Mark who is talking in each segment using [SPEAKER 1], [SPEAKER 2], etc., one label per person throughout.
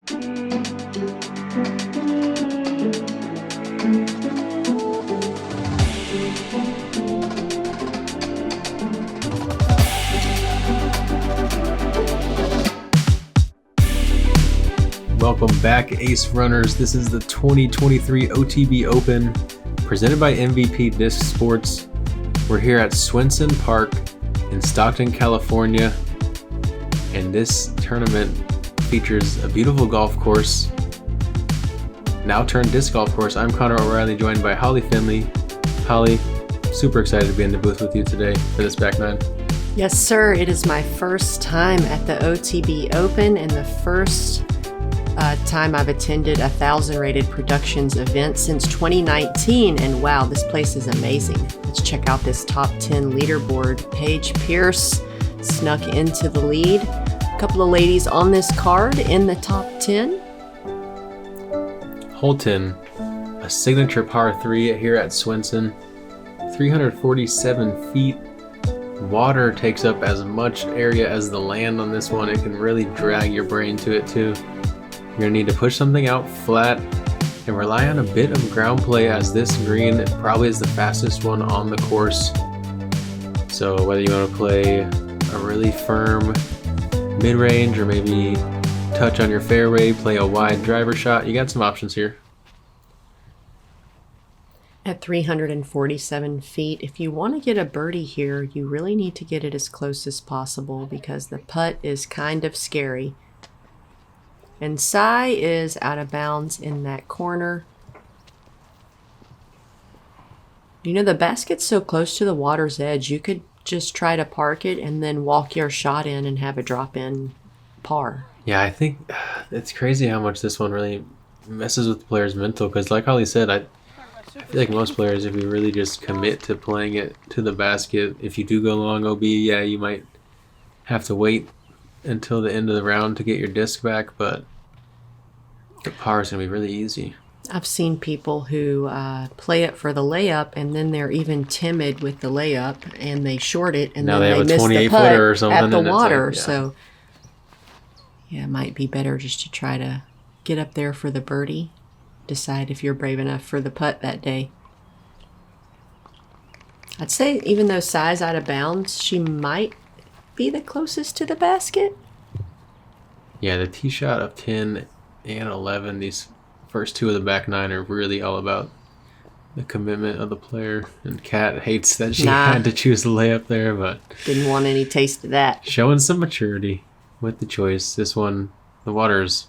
[SPEAKER 1] Welcome back, Ace Runners. This is the 2023 OTB Open, presented by MVP Disc Sports. We're here at Swenson Park in Stockton, California, and this tournament features a beautiful golf course, now turned disc golf course. I'm Connor O'Reilly, joined by Holly Finley. Holly, super excited to be in the booth with you today for this back nine.
[SPEAKER 2] Yes, sir. It is my first time at the OTB Open and the first time I've attended a 1,000 Rated Productions event since 2019, and wow, this place is amazing. Let's check out this top 10 leaderboard. Paige Pierce snuck into the lead. A couple of ladies on this card in the top 10.
[SPEAKER 1] Hole 10, a signature par 3 here at Swenson. 347 feet. Water takes up as much area as the land on this one. It can really drag your brain to it too. You're going to need to push something out flat and rely on a bit of ground play, as this green probably is the fastest one on the course. So whether you want to play a really firm mid-range or maybe touch on your fairway, play a wide driver shot, you got some options here.
[SPEAKER 2] At 347 feet, if you want to get a birdie here, you really need to get it as close as possible because the putt is kind of scary. And Cy is out of bounds in that corner. You know, the basket's so close to the water's edge, you could just try to park it and then walk your shot in and have a drop-in par.
[SPEAKER 1] Yeah, I think it's crazy how much this one really messes with the player's mental, because like Holly said, I feel like most players, if you really just commit to playing it to the basket, if you do go long OB, yeah, you might have to wait until the end of the round to get your disc back, but the par is going to be really easy.
[SPEAKER 2] I've seen people who play it for the layup, and then they're even timid with the layup, and they short it, and
[SPEAKER 1] now
[SPEAKER 2] then
[SPEAKER 1] they
[SPEAKER 2] miss
[SPEAKER 1] have a
[SPEAKER 2] the
[SPEAKER 1] 28-footer or something
[SPEAKER 2] at the
[SPEAKER 1] and
[SPEAKER 2] water.
[SPEAKER 1] It's like, yeah.
[SPEAKER 2] So, yeah, it might be better just to try to get up there for the birdie. Decide if you're brave enough for the putt that day. I'd say even though Cy's out of bounds, she might be the closest to the basket.
[SPEAKER 1] Yeah, the tee shot of 10 and 11, these first two of the back nine are really all about the commitment of the player. And Kat hates that she had to choose the layup there, but
[SPEAKER 2] didn't want any taste of that.
[SPEAKER 1] Showing some maturity with the choice. This one, the water's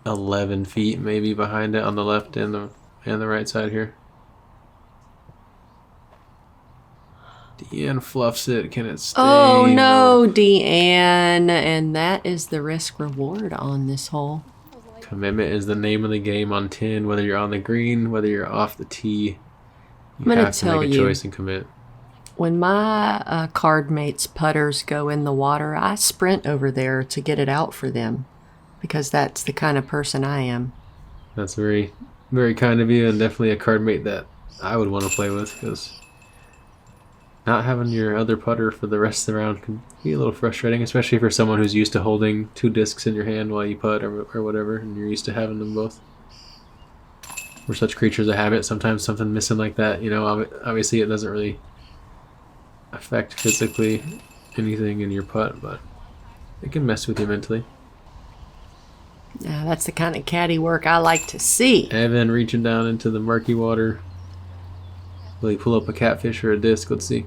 [SPEAKER 1] 11 feet maybe behind it on the left and the right side here. Deann fluffs it. Can it stay?
[SPEAKER 2] Oh no, Deann. And that is the risk reward on this hole.
[SPEAKER 1] Commitment is the name of the game on 10. Whether you're on the green, whether you're off the tee, you have to make a choice and commit.
[SPEAKER 2] When my card mates' putters go in the water, I sprint over there to get it out for them because that's the kind of person I am.
[SPEAKER 1] That's very, very kind of you, and definitely a card mate that I would want to play with, because not having your other putter for the rest of the round can be a little frustrating, especially for someone who's used to holding two discs in your hand while you putt or whatever, and you're used to having them both. We're such creatures of habit. Sometimes something missing like that, you know, obviously it doesn't really affect physically anything in your putt, but it can mess with you mentally.
[SPEAKER 2] Yeah, that's the kind of caddy work I like to see.
[SPEAKER 1] Evan reaching down into the murky water. Will he pull up a catfish or a disc? Let's see.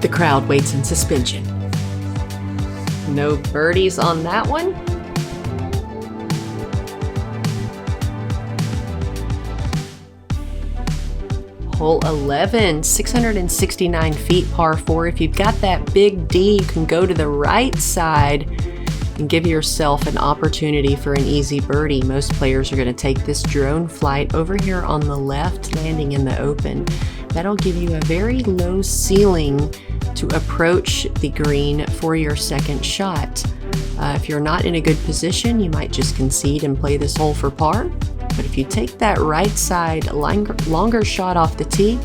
[SPEAKER 2] The crowd waits in suspension. No birdies on that one. Hole 11, 669 feet, par 4. If you've got that big D, you can go to the right side and give yourself an opportunity for an easy birdie. Most players are going to take this drone flight over here on the left, landing in the open. That'll give you a very low ceiling to approach the green for your second shot. If you're not in a good position, you might just concede and play this hole for par. But if you take that right side longer shot off the tee,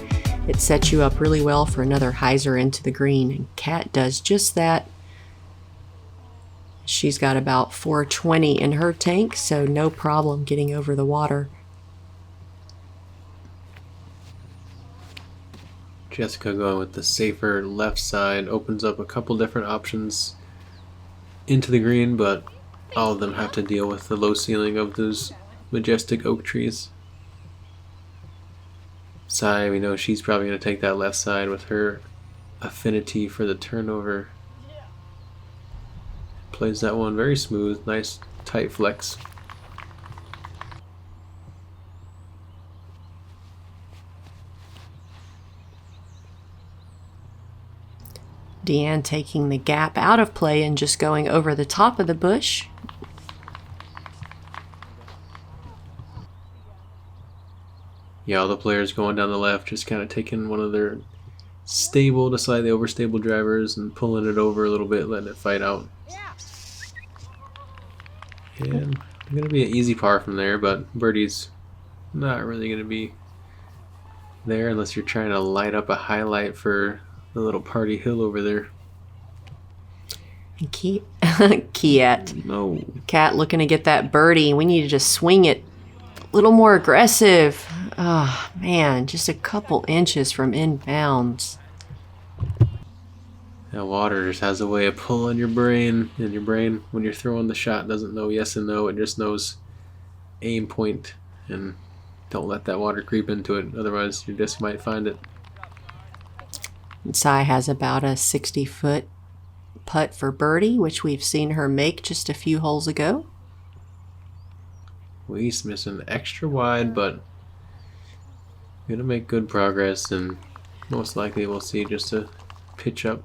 [SPEAKER 2] it sets you up really well for another hyzer into the green. And Kat does just that. She's got about 420 in her tank, so no problem getting over the water.
[SPEAKER 1] Jessica going with the safer left side opens up a couple different options into the green, but all of them have to deal with the low ceiling of those majestic oak trees. Sai, we know she's probably going to take that left side with her affinity for the turnover. Plays that one very smooth, nice tight flex.
[SPEAKER 2] Deann taking the gap out of play and just going over the top of the bush.
[SPEAKER 1] Yeah, all the players going down the left, just kind of taking one of their stable to slightly overstable drivers and pulling it over a little bit, letting it fight out. And going to be an easy par from there, but birdie's not really going to be there unless you're trying to light up a highlight for the little party hill over there.
[SPEAKER 2] Kiat.
[SPEAKER 1] No.
[SPEAKER 2] Cat looking to get that birdie. We need to just swing it a little more aggressive. Oh, man, just a couple inches from inbounds.
[SPEAKER 1] That water just has a way of pulling your brain, and your brain, when you're throwing the shot, doesn't know yes and no. It just knows aim point, and don't let that water creep into it. Otherwise, your disc might find it.
[SPEAKER 2] And Sai has about a 60-foot putt for birdie, which we've seen her make just a few holes ago.
[SPEAKER 1] Weese missing extra wide, but gonna make good progress, and most likely we'll see just a pitch up.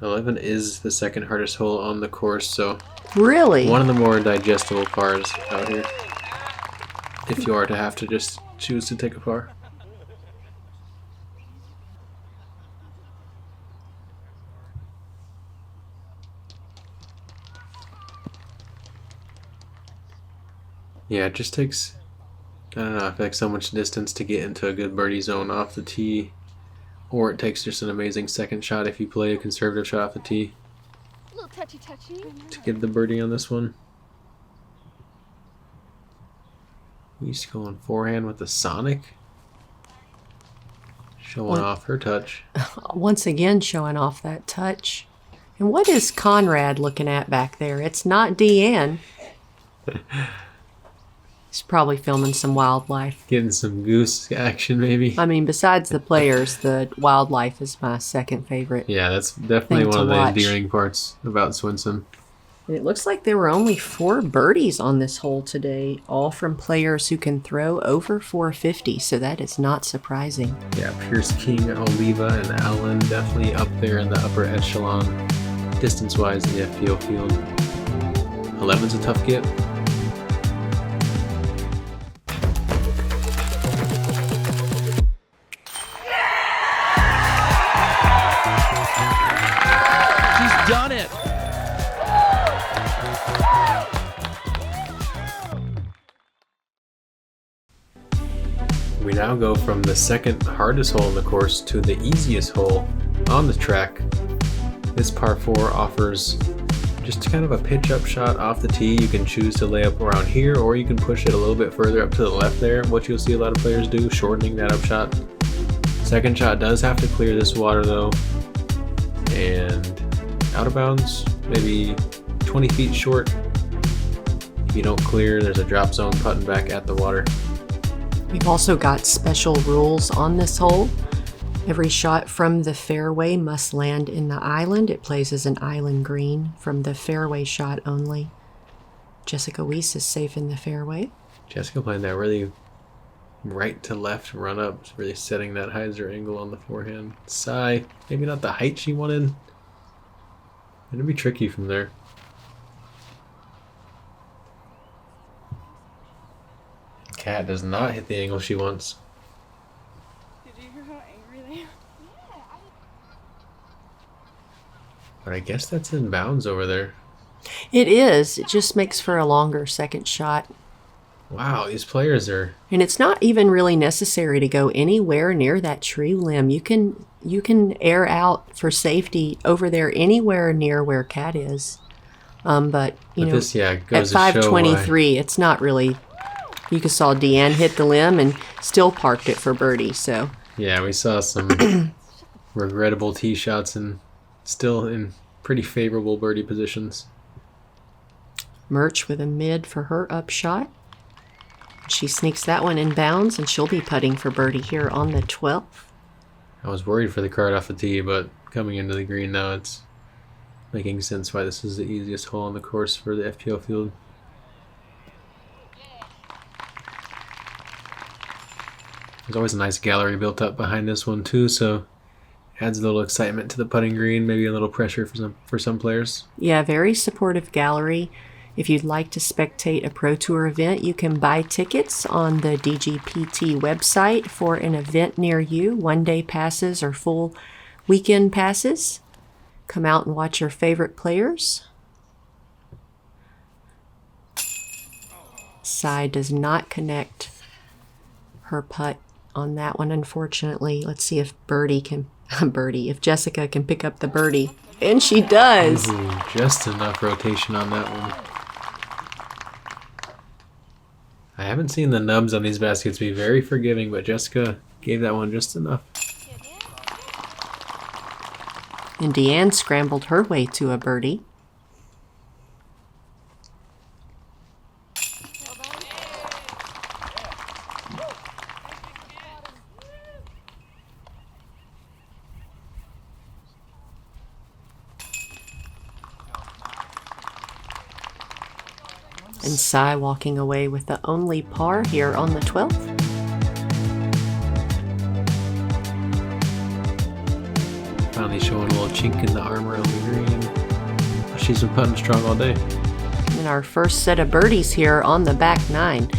[SPEAKER 1] 11 is the second hardest hole on the course, so
[SPEAKER 2] Really?
[SPEAKER 1] one of the more digestible pars out here, if you are to have to just choose to take a par. Yeah, it just takes, I don't know, it takes so much distance to get into a good birdie zone off the tee, or it takes just an amazing second shot if you play a conservative shot off the tee
[SPEAKER 3] A little touchy.
[SPEAKER 1] to get the birdie on this one. He's going forehand with the Sonic, showing off her touch.
[SPEAKER 2] Once again, showing off that touch. And what is Conrad looking at back there? It's not Deann. He's probably filming some wildlife.
[SPEAKER 1] Getting some goose action, maybe.
[SPEAKER 2] I mean, besides the players, the wildlife is my second favorite.
[SPEAKER 1] Yeah, that's definitely
[SPEAKER 2] thing
[SPEAKER 1] one
[SPEAKER 2] to
[SPEAKER 1] of the
[SPEAKER 2] watch.
[SPEAKER 1] endearing parts about Swinson.
[SPEAKER 2] And it looks like there were only 4 birdies on this hole today, all from players who can throw over 450, so that is not surprising.
[SPEAKER 1] Yeah, Pierce King, Oliva, and Allen definitely up there in the upper echelon, distance-wise in the FPO field. 11's a tough get.
[SPEAKER 4] She's done it.
[SPEAKER 1] We now go from the second hardest hole in the course to the easiest hole on the track. This par 4 offers just kind of a pitch up shot off the tee. You can choose to lay up around here, or you can push it a little bit further up to the left there. What you'll see a lot of players do, shortening that up shot. Second shot does have to clear this water though, and out of bounds, maybe 20 feet short. If you don't clear, there's a drop zone putting back at the water.
[SPEAKER 2] We've also got special rules on this hole. Every shot from the fairway must land in the island. It plays as an island green from the fairway shot only. Jessica Weese is safe in the fairway.
[SPEAKER 1] Jessica playing that really right to left run up, really setting that hyzer angle on the forehand. Sai, maybe not the height she wanted. It'll be tricky from there. Cat does not hit the angle she wants.
[SPEAKER 3] Did you hear how angry they are?
[SPEAKER 1] But I guess that's in bounds over there.
[SPEAKER 2] It is. It just makes for a longer second shot.
[SPEAKER 1] Wow, these players are...
[SPEAKER 2] And it's not even really necessary to go anywhere near that tree limb. You can air out for safety over there anywhere near where Cat is. But you know,
[SPEAKER 1] this, yeah,
[SPEAKER 2] at
[SPEAKER 1] goes to show
[SPEAKER 2] 523, it's not really. You just saw Deann hit the limb and still parked it for birdie. So
[SPEAKER 1] yeah, we saw some regrettable tee shots and still in pretty favorable birdie positions.
[SPEAKER 2] Mertsch with a mid for her upshot. She sneaks that one in bounds, and she'll be putting for birdie here on the 12th.
[SPEAKER 1] I was worried for the card off the tee, but coming into the green now, it's making sense why this is the easiest hole on the course for the FPL field. There's always a nice gallery built up behind this one too, so adds a little excitement to the putting green, maybe a little pressure for some players.
[SPEAKER 2] Yeah, very supportive gallery. If you'd like to spectate a Pro Tour event, you can buy tickets on the DGPT website for an event near you, one-day passes or full weekend passes. Come out and watch your favorite players. Side does not connect her putt on that one, unfortunately. Let's see if if Jessica can pick up the birdie. And she does.
[SPEAKER 1] Ooh, just enough rotation on that one. I haven't seen the nubs on these baskets be very forgiving, but Jessica gave that one just enough.
[SPEAKER 2] And Deann scrambled her way to a birdie. And Cy walking away with the only par here on the 12th.
[SPEAKER 1] Finally showing a little chink in the armor on the green. She's been putting strong all day.
[SPEAKER 2] And our first set of birdies here on the back nine.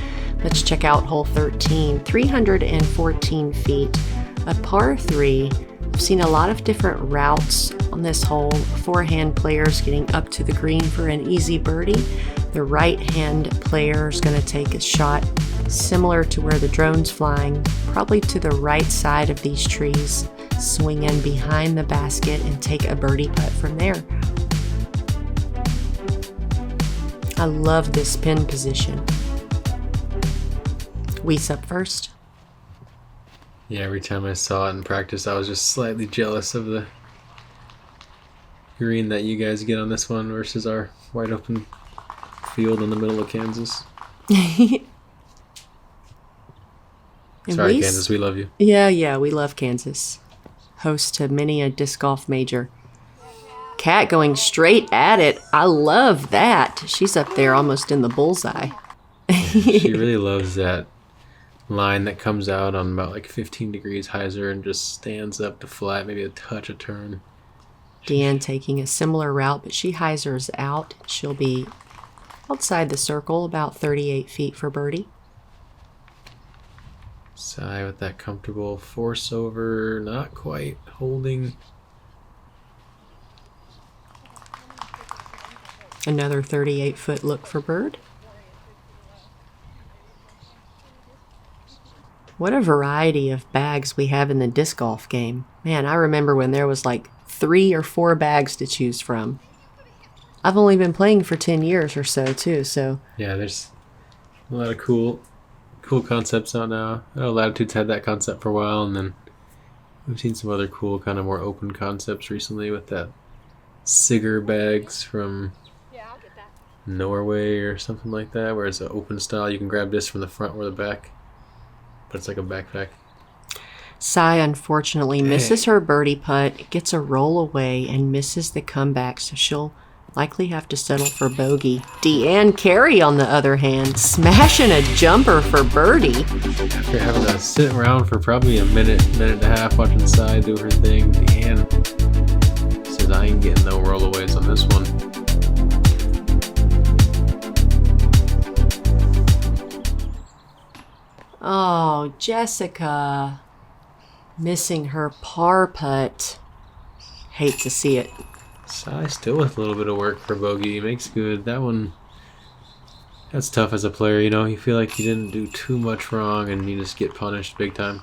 [SPEAKER 2] Let's check out hole 13, 314 feet, a par 3. I've seen a lot of different routes on this hole. Forehand players getting up to the green for an easy birdie. The right-hand player is going to take a shot similar to where the drone's flying, probably to the right side of these trees, swing in behind the basket and take a birdie putt from there. I love this pin position. Weese up first.
[SPEAKER 1] Yeah, every time I saw it in practice, I was just slightly jealous of the green that you guys get on this one versus our wide open field in the middle of Kansas. Sorry,
[SPEAKER 2] Weese,
[SPEAKER 1] Kansas, we love you.
[SPEAKER 2] Yeah, we love Kansas. Host to many a disc golf major. Cat going straight at it. I love that. She's up there almost in the bullseye.
[SPEAKER 1] She really loves that line that comes out on about like 15 degrees hyzer and just stands up to flat, maybe a touch of turn.
[SPEAKER 2] Deann taking a similar route, but she hyzers out. She'll be outside the circle, about 38 feet for birdie.
[SPEAKER 1] Cy with that comfortable force over, not quite holding.
[SPEAKER 2] Another 38-foot look for bird. What a variety of bags we have in the disc golf game. Man, I remember when there was like 3 or 4 bags to choose from. I've only been playing for 10 years or so too, so...
[SPEAKER 1] Yeah, there's a lot of cool concepts out now. I know Latitude's had that concept for a while, and then we've seen some other cool, kind of more open concepts recently with that Sigger bags from Norway or something like that, where it's an open style. You can grab this from the front or the back, but it's like a backpack.
[SPEAKER 2] Cy unfortunately misses her birdie putt, gets a roll away, and misses the comeback, so she'll likely have to settle for bogey. Deann Carey, on the other hand, smashing a jumper for birdie.
[SPEAKER 1] After having to sit around for probably a minute and a half watching Cy do her thing, Deann says, I ain't getting no rollaways on this one.
[SPEAKER 2] Oh, Jessica missing her par putt. Hate to see it.
[SPEAKER 1] Cy still with a little bit of work for bogey. Makes good. That one That's tough as a player, you know. You feel like you didn't do too much wrong and you just get punished big time.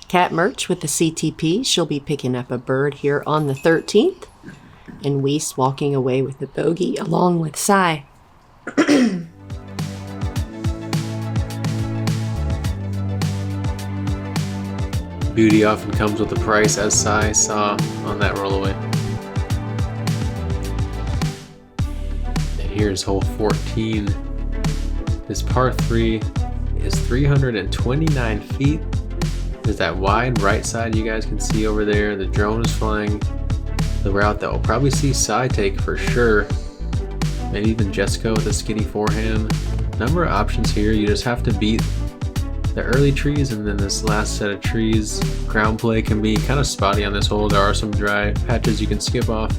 [SPEAKER 2] Kat Mertsch with the CTP. She'll be picking up a bird here on the 13th. And Weese walking away with the bogey along with Cy.
[SPEAKER 1] Beauty often comes with a price, as Cy saw on that rollaway. And here's hole 14. This par 3 is 329 feet. There's that wide right side you guys can see over there. The drone is flying the route that we'll probably see Cy take for sure. Maybe even Jessica with a skinny forehand. Number of options here. You just have to beat the early trees and then this last set of trees. Ground play can be kind of spotty on this hole. There are some dry patches you can skip off.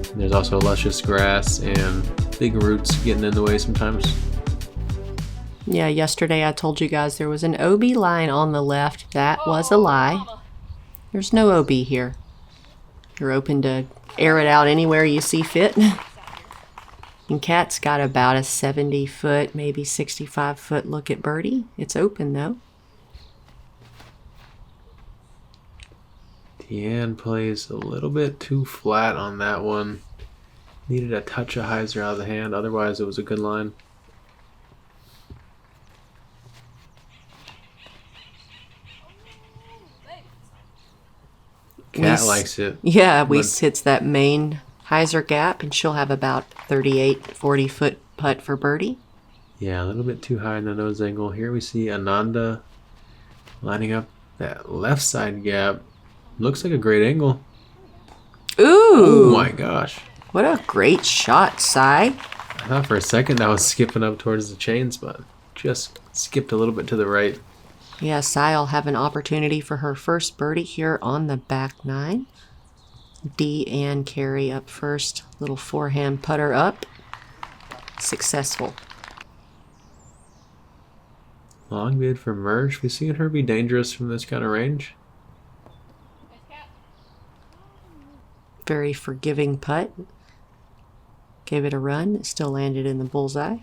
[SPEAKER 1] And there's also luscious grass and big roots getting in the way sometimes.
[SPEAKER 2] Yeah, yesterday I told you guys there was an OB line on the left. That was a lie. There's no OB here. You're open to air it out anywhere you see fit. And Kat's got about a 70-foot, maybe 65-foot look at birdie. It's open, though.
[SPEAKER 1] Deann plays a little bit too flat on that one. Needed a touch of hyzer out of the hand. Otherwise, it was a good line. Kat likes it.
[SPEAKER 2] Yeah, Weese hits that main hyzer gap, and she'll have about 38, 40-foot putt for birdie.
[SPEAKER 1] Yeah, a little bit too high in the nose angle. Here we see Ananda lining up that left side gap. Looks like a great angle.
[SPEAKER 2] Ooh!
[SPEAKER 1] Oh my gosh.
[SPEAKER 2] What a great shot, Cy.
[SPEAKER 1] I thought for a second that was skipping up towards the chains, but just skipped a little bit to the right.
[SPEAKER 2] Yeah, Cy will have an opportunity for her first birdie here on the back nine. Deann Carey up first. Little forehand putter up. Successful.
[SPEAKER 1] Long bid for Mertsch. We've seen her be dangerous from this kind of range.
[SPEAKER 2] Very forgiving putt. Gave it a run. It still landed in the bullseye.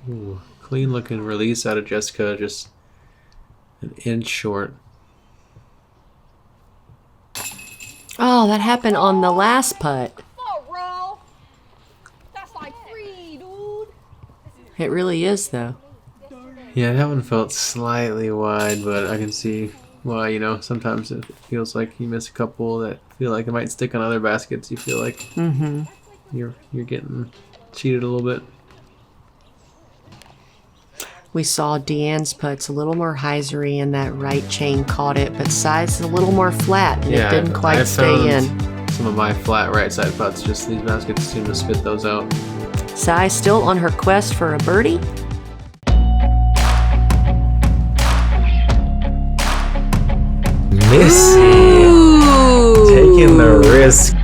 [SPEAKER 1] Ooh, clean looking release out of Jessica. Just an inch short.
[SPEAKER 2] Oh, that happened on the last putt.
[SPEAKER 3] Oh, bro. That's like 3, dude.
[SPEAKER 2] It really is, though.
[SPEAKER 1] Yeah, that one felt slightly wide, but I can see why, you know, sometimes it feels like you miss a couple that feel like it might stick on other baskets. You feel like you're getting cheated a little bit.
[SPEAKER 2] We saw Deann's putts a little more hyzery and that right chain caught it, but Cy's a little more flat and it didn't quite
[SPEAKER 1] I
[SPEAKER 2] stay in.
[SPEAKER 1] Some of my flat right side putts, just these baskets seem to spit those out.
[SPEAKER 2] Cy still on her quest for a birdie.
[SPEAKER 1] Missing. Taking the risk.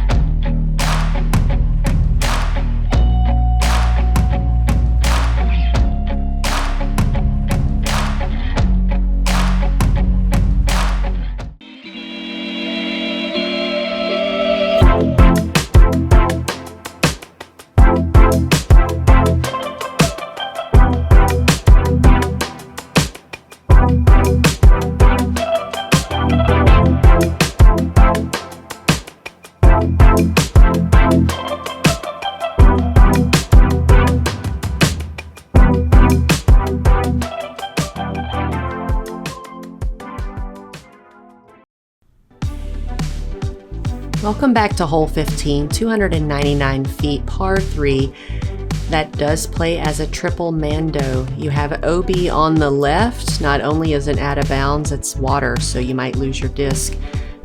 [SPEAKER 2] Welcome back to hole 15, 299 feet, par 3. That does play as a triple mando. You have OB on the left. Not only is it out of bounds, it's water, so you might lose your disc.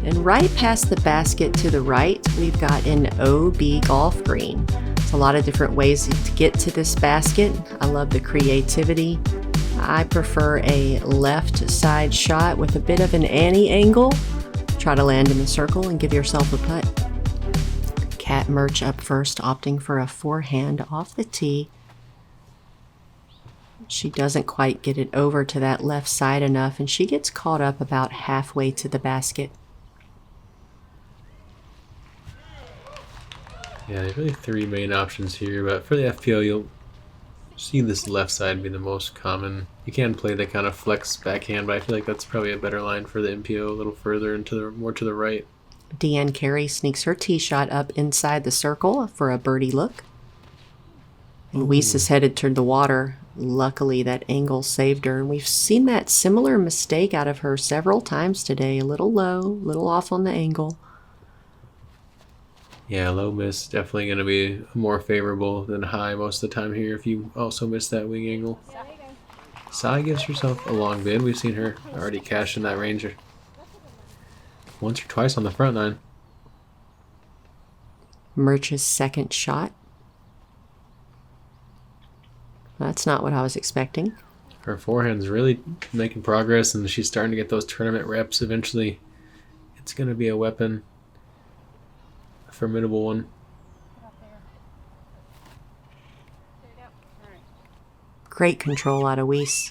[SPEAKER 2] And right past the basket to the right, we've got an OB golf green. There's a lot of different ways to get to this basket. I love the creativity. I prefer a left side shot with a bit of an Annie angle. Try to land in the circle and give yourself a putt. Kat Mertsch up first, opting for a forehand off the tee. She doesn't quite get it over to that left side enough, and she gets caught up about halfway to the basket.
[SPEAKER 1] Yeah, there's really three main options here, but for the FPO, you'll See this left side be the most common. You can play the kind of flex backhand, but I feel like that's probably a better line for the MPO, a little further into the more to the right.
[SPEAKER 2] Deann Carey sneaks her tee shot up inside the circle for a birdie look. And Weese is headed toward the water. Luckily, that angle saved her. And we've seen that similar mistake out of her several times today. A little low, a little off on the angle.
[SPEAKER 1] Yeah, low miss definitely going to be more favorable than high most of the time here if you also miss that wing angle. Sai gives herself a long bid. We've seen her already cash in that range once or twice on the front nine.
[SPEAKER 2] Mertsch's second shot. That's not what I was expecting.
[SPEAKER 1] Her forehand's really making progress, and she's starting to get those tournament reps. Eventually, it's going to be a weapon. A formidable one.
[SPEAKER 2] Great control out of Weese.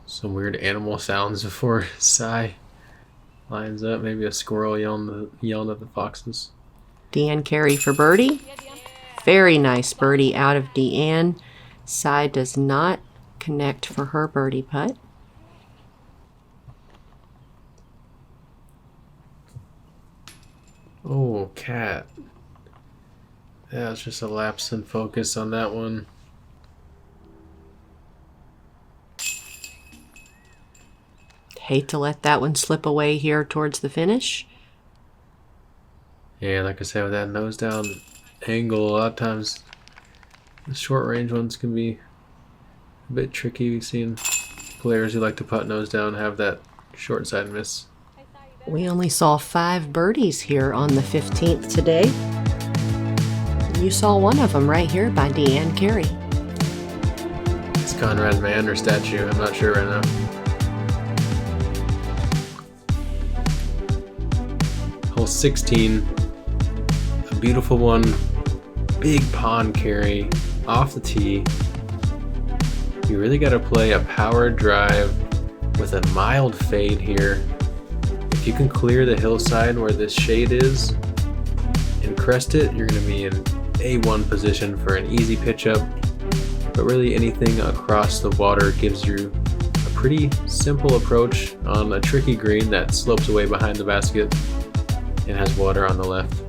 [SPEAKER 1] Some weird animal sounds before Sai lines up. Maybe a squirrel yelling at the foxes.
[SPEAKER 2] Deann Carey for birdie. Very nice birdie out of Deann. Sai does not connect for her birdie putt.
[SPEAKER 1] Oh, Cat. Yeah, it's just a lapse in focus on that one.
[SPEAKER 2] Hate to let that one slip away here towards the finish.
[SPEAKER 1] Yeah, like I said, with that nose down angle, a lot of times the short range ones can be a bit tricky. We've seen players who like to putt nose down have that short side miss.
[SPEAKER 2] We only saw 5 birdies here on the 15th today. You saw one of them right here by Deann Carey.
[SPEAKER 1] It's Conrad Man or statue, I'm not sure right now. Hole 16, a beautiful one, big pond carry off the tee. You really got to play a power drive with a mild fade here. If you can clear the hillside where this shade is and crest it, you're going to be in A1 position for an easy pitch up. But really anything across the water gives you a pretty simple approach on a tricky green that slopes away behind the basket and has water on the left.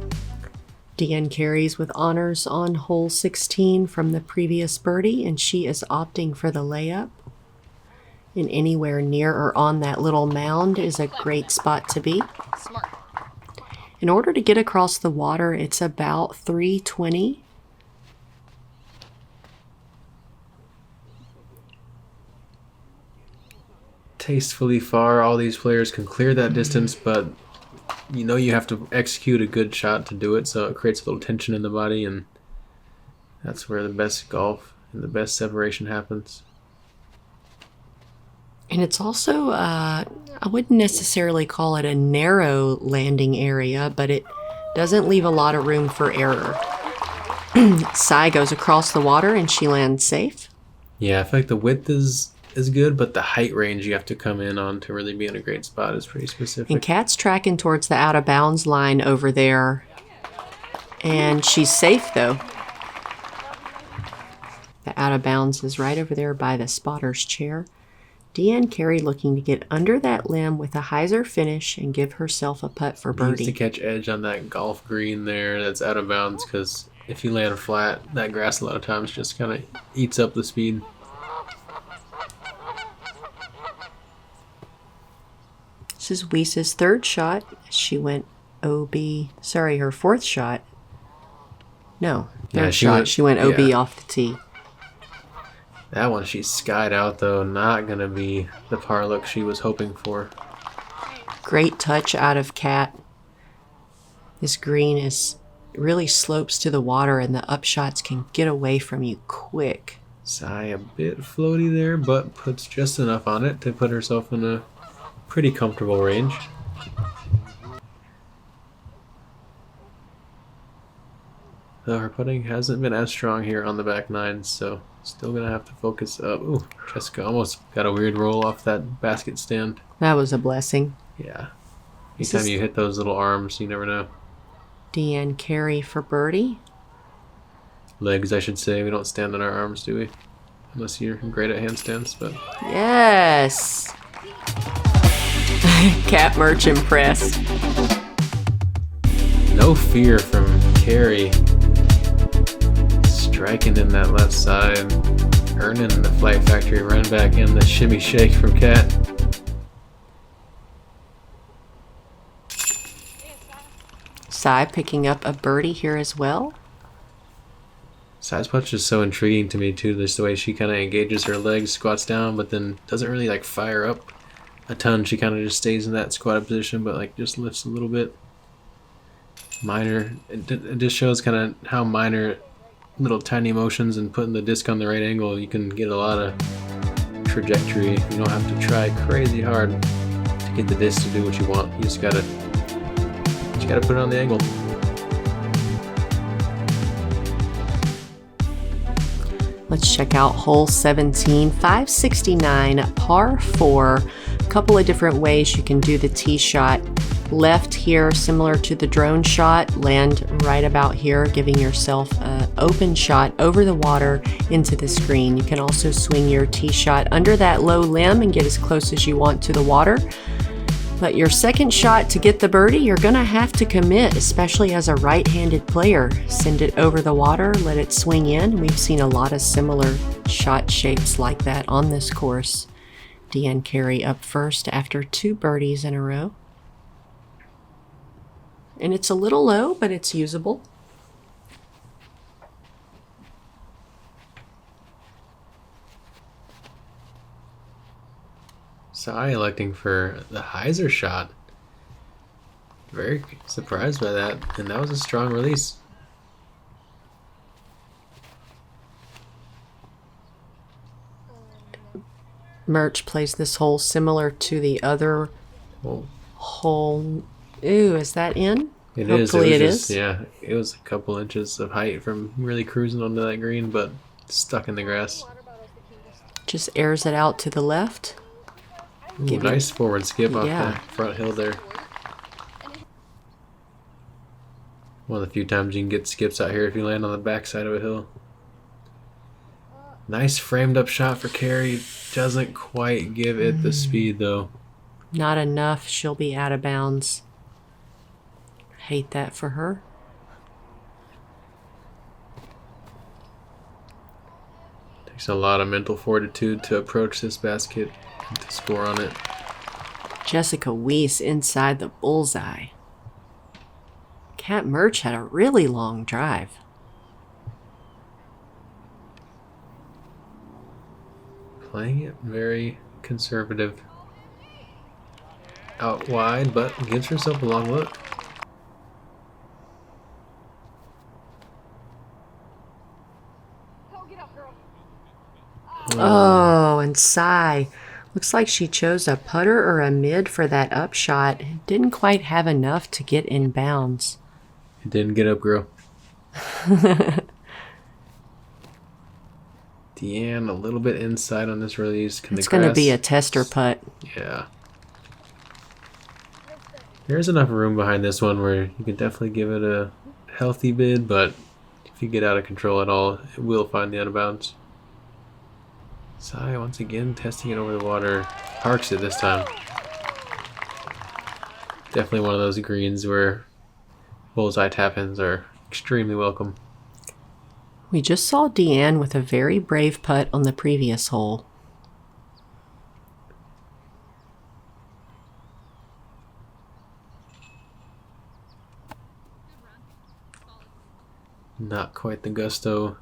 [SPEAKER 2] Deann Carey's with honors on hole 16 from the previous birdie, and she is opting for the layup. And anywhere near or on that little mound is a great spot to be.
[SPEAKER 3] Smart.
[SPEAKER 2] In order to get across the water, it's about 320.
[SPEAKER 1] Tastefully far, all these players can clear that distance, but you know you have to execute a good shot to do it, so it creates a little tension in the body, and that's where the best golf and the best separation happens.
[SPEAKER 2] And it's also, I wouldn't necessarily call it a narrow landing area, but it doesn't leave a lot of room for error. Sai goes across the water and she lands safe.
[SPEAKER 1] Yeah, I feel like the width is good, but the height range you have to come in on to really be in a great spot is pretty specific.
[SPEAKER 2] And Kat's tracking towards the out of bounds line over there. And she's safe though. The out of bounds is right over there by the spotter's chair. Deann Carey looking to get under that limb with a hyzer finish and give herself a putt for
[SPEAKER 1] Needs
[SPEAKER 2] birdie.
[SPEAKER 1] to catch edge on that golf green there that's out of bounds, because if you land flat, that grass a lot of times just kind of eats up the speed.
[SPEAKER 2] This is Weese's third shot. She went OB. Sorry, her fourth shot. No, third shot. She went OB off the tee.
[SPEAKER 1] That one she skied out though, not gonna be the par look she was hoping for.
[SPEAKER 2] Great touch out of Kat. This green is really slopes to the water and the upshots can get away from you quick.
[SPEAKER 1] Sai a bit floaty there, but puts just enough on it to put herself in a pretty comfortable range. Though her putting hasn't been as strong here on the back nine, so still gonna have to focus up. Ooh, Jessica almost got a weird roll off that basket stand.
[SPEAKER 2] That was a blessing.
[SPEAKER 1] Yeah. Anytime you hit those little arms, you never know.
[SPEAKER 2] Deann Carey for birdie.
[SPEAKER 1] Legs, I should say. We don't stand on our arms, do we? Unless you're great at handstands, but...
[SPEAKER 2] Yes! Cat Mertsch impressed.
[SPEAKER 1] No fear from Carey. Striking in that left side. Earning the Flight Factory run back and the shimmy shake from Cat.
[SPEAKER 2] Cy picking up a birdie here as well.
[SPEAKER 1] Size punch is so intriguing to me too, just the way she kind of engages her legs, squats down, but then doesn't really like fire up a ton. She kind of just stays in that squatted position, but like just lifts a little bit. Minor, it just shows kind of how minor little tiny motions and putting the disc on the right angle, you can get a lot of trajectory. You don't have to try crazy hard to get the disc to do what you want. You just gotta put it on the angle.
[SPEAKER 2] Let's check out hole 17, 569, par 4. A couple of different ways you can do the tee shot. Left here, similar to the drone shot, land right about here, giving yourself an open shot over the water into the screen. You can also swing your tee shot under that low limb and get as close as you want to the water. But your second shot to get the birdie, you're gonna have to commit, especially as a right-handed player. Send it over the water, let it swing in. We've seen a lot of similar shot shapes like that on this course. Deann Carey up first after 2 birdies in a row. And it's a little low, but it's usable.
[SPEAKER 1] Cy electing for the hyzer shot. Very surprised by that, and that was a strong release.
[SPEAKER 2] Mertsch plays this hole similar to the other hole. Ooh, is that in?
[SPEAKER 1] It
[SPEAKER 2] Hopefully
[SPEAKER 1] is.
[SPEAKER 2] it is.
[SPEAKER 1] Yeah, it was a couple inches of height from really cruising onto that green, but stuck in the grass.
[SPEAKER 2] Just airs it out to the left.
[SPEAKER 1] Ooh, nice forward skip off
[SPEAKER 2] Yeah.
[SPEAKER 1] the front hill there. One of the few times you can get skips out here if you land on the backside of a hill. Nice framed up shot for Carey. Doesn't quite give it the speed though.
[SPEAKER 2] Not enough. She'll be out of bounds. Hate that for her.
[SPEAKER 1] Takes a lot of mental fortitude to approach this basket and to score on it.
[SPEAKER 2] Jessica Weese inside the bullseye. Cat Mertsch had a really long drive.
[SPEAKER 1] Playing it very conservative. Out wide, but gives herself a long look.
[SPEAKER 3] Go, get up, girl.
[SPEAKER 2] Oh, and Cy. Looks like she chose a putter or a mid for that upshot. Didn't quite have enough to get in bounds.
[SPEAKER 1] It didn't get up, girl. Deann a little bit inside on this release.
[SPEAKER 2] It's going to be a tester putt.
[SPEAKER 1] Yeah. There's enough room behind this one where you can definitely give it a healthy bid, but if you get out of control at all, it will find the out of bounds. Cy once again testing it over the water. Parks it this time. Definitely one of those greens where bullseye tap-ins are extremely welcome.
[SPEAKER 2] We just saw Deann with a very brave putt on the previous hole.
[SPEAKER 1] Not quite the gusto.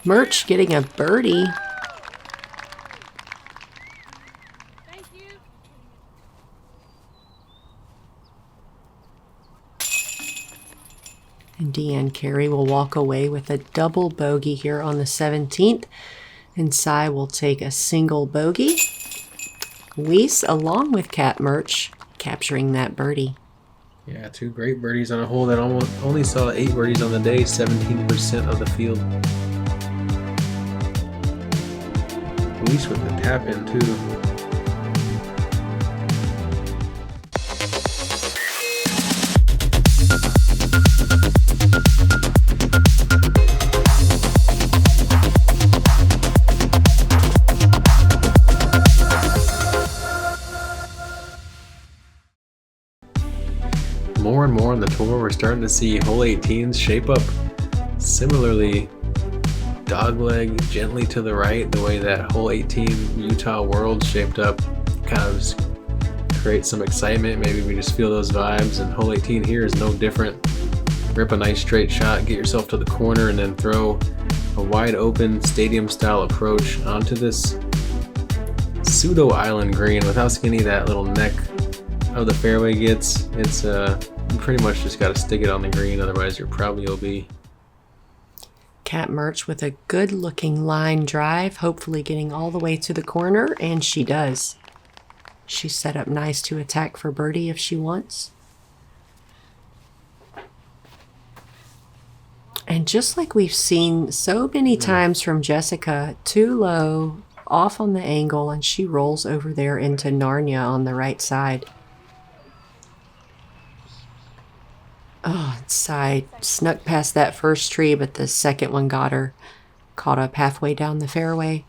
[SPEAKER 2] Mertsch getting a birdie.
[SPEAKER 3] Thank you.
[SPEAKER 2] And Deann Carey will walk away with a double bogey here on the 17th. And Cy will take a single bogey. Weese, along with Cat Mertsch, capturing that birdie.
[SPEAKER 1] Yeah, 2 great birdies on a hole that almost only saw 8 birdies on the day, 17% of the field. Weese with the tap in too. on the tour, we're starting to see hole 18s shape up similarly, dogleg gently to the right, the way that hole 18 Utah World shaped up. Kind of create some excitement. Maybe we just feel those vibes, and hole 18 here is no different. Rip a nice straight shot, get yourself to the corner, and then throw a wide open stadium style approach onto this pseudo island green with how skinny that little neck of the fairway gets. It's you pretty much just got to stick it on the green, otherwise you're probably OB.
[SPEAKER 2] Kat Mertsch with a good looking line drive, hopefully getting all the way to the corner, and she does. She's set up nice to attack for birdie if she wants. And just like we've seen so many times from Jessica, too low, off on the angle, and she rolls over there into Narnia on the right side. Oh, side snuck past that first tree, but the second one got her. Caught up halfway down the fairway.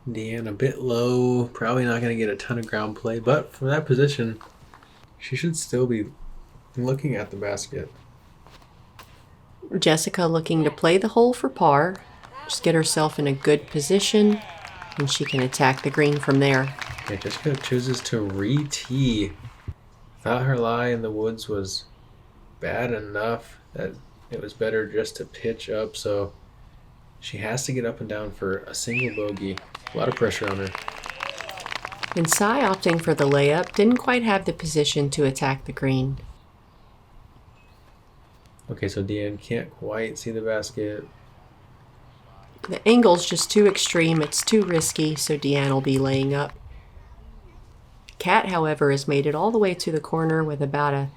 [SPEAKER 1] Deann a bit low, probably not going to get a ton of ground play, but from that position, she should still be looking at the basket.
[SPEAKER 2] Jessica looking to play the hole for par, just get herself in a good position, and she can attack the green from there.
[SPEAKER 1] Okay, Jessica chooses to re-tee. Thought her lie in the woods was bad enough that it was better just to pitch up, so she has to get up and down for a single bogey. A lot of pressure on her.
[SPEAKER 2] And Sai opting for the layup, didn't quite have the position to attack the green.
[SPEAKER 1] Okay, so Deann can't quite see the basket.
[SPEAKER 2] The angle's just too extreme, it's too risky, so Deann will be laying up. Kat, however, has made it all the way to the corner with about a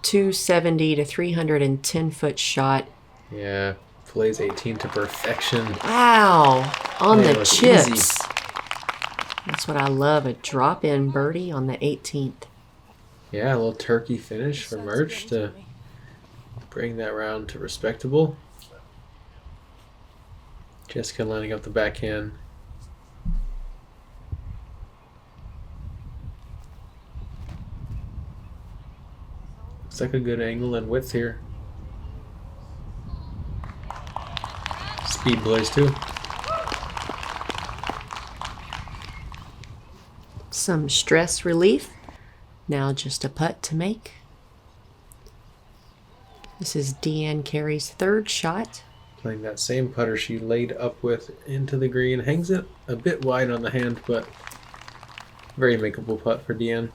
[SPEAKER 2] 270 to 310 foot shot.
[SPEAKER 1] Yeah, plays 18 to perfection.
[SPEAKER 2] Wow, on
[SPEAKER 1] Man,
[SPEAKER 2] the
[SPEAKER 1] it was
[SPEAKER 2] chips.
[SPEAKER 1] easy.
[SPEAKER 2] That's what I love, a drop-in birdie on the 18th.
[SPEAKER 1] Yeah, a little turkey finish for Mertsch to bring that round to respectable. Jessica lining up the backhand. Looks like a good angle and width here. Speed blaze too.
[SPEAKER 2] Some stress relief. Now just a putt to make. This is Deann Carey's third shot.
[SPEAKER 1] Playing that same putter she laid up with into the green. Hangs it a bit wide on the hand, but very makeable putt for Deann.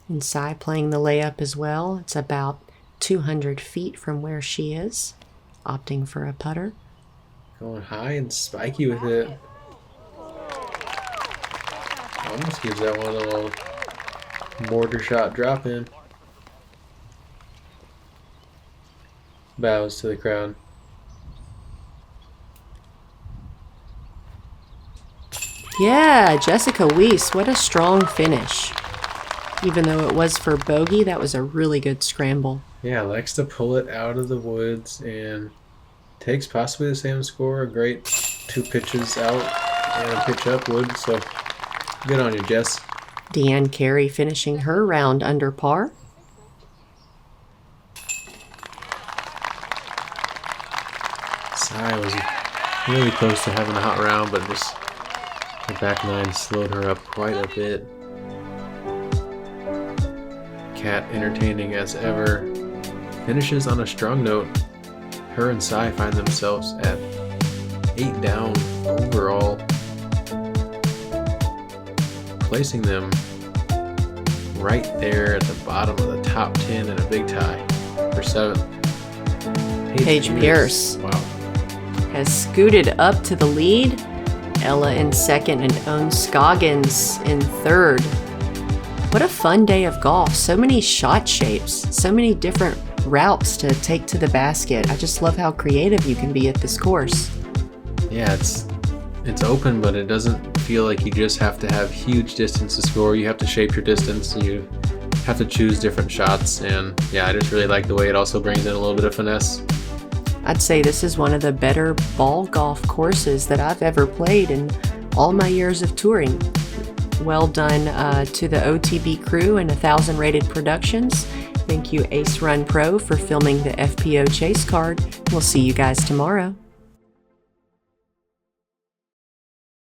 [SPEAKER 2] And Sai playing the layup as well. It's about 200 feet from where she is. Opting for a putter.
[SPEAKER 1] Going high and spiky with it. Almost gives that one a little mortar shot drop in. Bows to the crowd.
[SPEAKER 2] Yeah, Jessica Weese, what a strong finish. Even though it was for bogey, that was a really good scramble.
[SPEAKER 1] Yeah, likes to pull it out of the woods and takes possibly the same score. A great 2 pitches out and a pitch up wood, so good on you, Jess.
[SPEAKER 2] Deann Carey finishing her round under par.
[SPEAKER 1] Sai was really close to having a hot round, but just the back nine slowed her up quite a bit. Kat entertaining as ever. Finishes on a strong note. Her and Sai find themselves at 8 down overall, placing them right there at the bottom of the top 10 in a big tie for 7th.
[SPEAKER 2] Paige Pierce.
[SPEAKER 1] Wow.
[SPEAKER 2] Has scooted up to the lead. Ella in second and Owen Scoggins in third. What a fun day of golf. So many shot shapes, so many different routes to take to the basket. I just love how creative you can be at this course.
[SPEAKER 1] Yeah, it's open, but it doesn't feel like you just have to have huge distance to score. You have to shape your distance. You have to choose different shots, and yeah, I just really like the way it also brings in a little bit of finesse.
[SPEAKER 2] I'd say this is one of the better ball golf courses that I've ever played in all my years of touring. Well done to the OTB crew and 1000 Rated Productions. Thank you Ace Run Pro for filming the FPO chase card. We'll see you guys tomorrow.